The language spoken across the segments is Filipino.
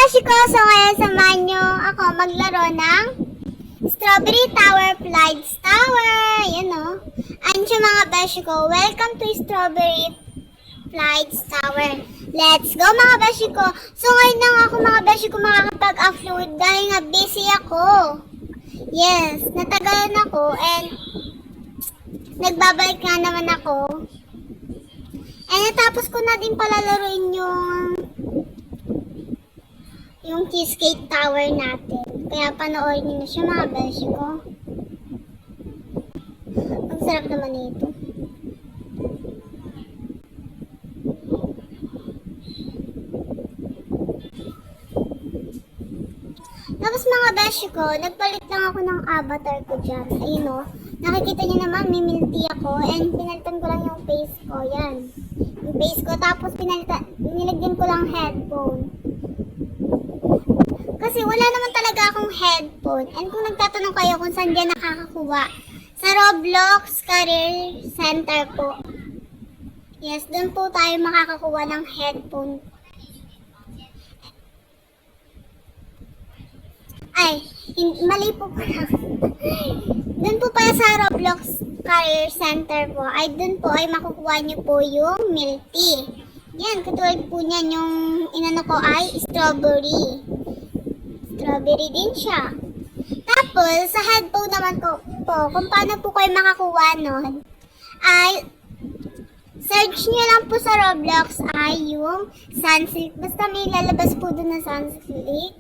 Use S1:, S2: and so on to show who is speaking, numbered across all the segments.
S1: beshi ko, so ngayon samahan nyo ako maglaro ng Strawberry Tower Flights Tower. Yan o. Ayan siya mga beshi ko. Welcome to Strawberry Flights Tower. Let's go mga beshi ko. So ngayon lang ako mga beshi ko makakapag-upload dahil nga busy ako. Yes, natagalan ako and nagbabalik nga naman ako. And natapos ko na din palalaruin yung Cheesecake Tower natin. Kaya panoorin niyo na siya mga beshi ko. Ang sarap naman ito. Tapos mga beshi ko, nagpalit lang ako ng avatar ko dyan. Ayun o. Nakikita niyo naman, may milty ako. And pinalitan ko lang yung face ko. Yan. Yung face ko. Tapos nilagyan ko lang headphone. Kasi wala naman talaga akong headphone. And kung nagtatanong kayo kung saan dyan nakakakuha, sa Roblox Career Center po. Yes, doon po tayo makakakuha ng headphone. Ay, mali po pala. Doon po pala sa Roblox Career Center po. Ay, doon po ay makukuha niyo po yung milk tea. Yan, katulad po niyan yung inano ko ay strawberry. Strawberry din siya. Tapos, sa headphone naman ko po, kung paano po kayo makakuha nun, ay search nyo lang po sa Roblox ay yung Sunsilk. Basta may lalabas po doon na Sunsilk.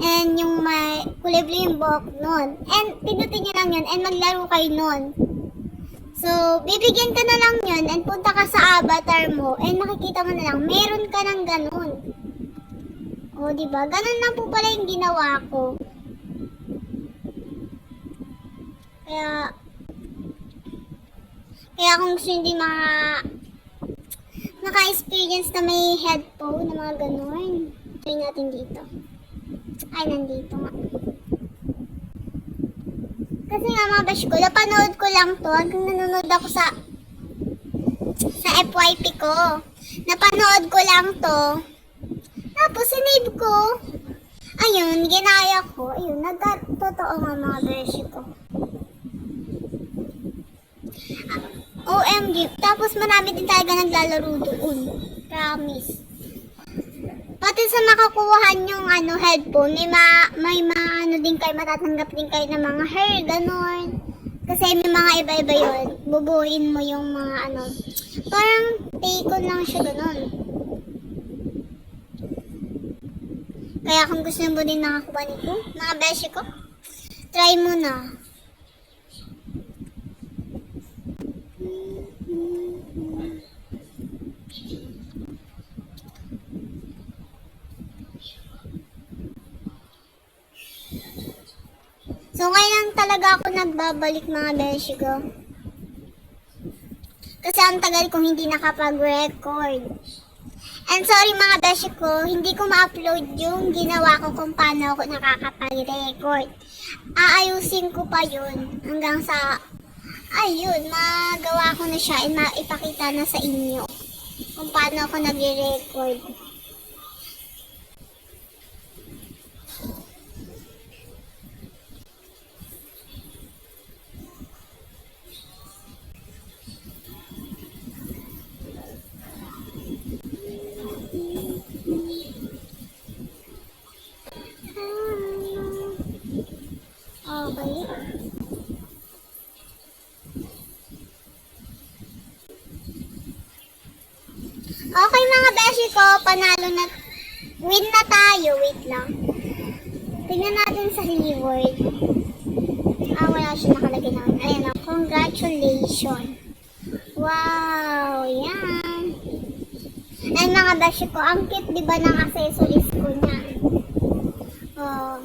S1: And yung may kulay blue yung buhok nun. And pindutin nyo lang yun and maglaro kayo nun. So, bibigyan ka na lang yun and punta ka sa avatar mo and makikita mo na lang, meron ka ng ganun. O, diba? Ganun lang po pala yung ginawa ko. Kaya kung gusto hindi maka-experience na may headphone na mga ganun, try natin dito. Ay, nandito nga. Kasi nga mga bash ko, napanood ko lang to hanggang nanonood ako sa FYP ko. Napanood ko lang to. Tapos sinave ko. Ayun, ginaya ko. Ayun, totoo nga mga bash ko. OMG. Tapos marami din talaga naglalaro doon. Promise. Pati sa makakuhaan yung headphone, may ano din kayo, matatanggap din kayo ng mga hair, ganon. Kasi may mga iba-iba yun. Bubuin mo yung mga parang take-on lang siya ganon. Kaya kung gusto mo din nakakuha nito, mga beshi ko, try mo na. So, ngayon talaga ako nagbabalik mga beshi ko. Kasi ang tagal kong hindi nakapag-record. And sorry mga beshi ko, hindi ko ma-upload yung ginawa ko kung paano ako nakakapag-record. Aayusin ko pa yun hanggang sa, ayun, magawa ko na siya and maipakita na sa inyo kung paano ako nag-record. Okay. Okay mga beshi ko, panalo na. Win na tayo. Wait lang. Tingnan natin sa reward. Wala siya nakalagay naman. Ayan o, congratulations. Wow, yan. And mga beshi ko, ang cute diba ng accessories ko niya. Oh.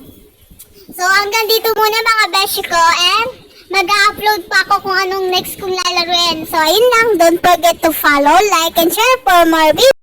S1: So, hanggang dito muna mga beshi ko and mag-upload pa ako kung anong next kong lalaruin. So, ayun lang. Don't forget to follow, like, and share for more videos.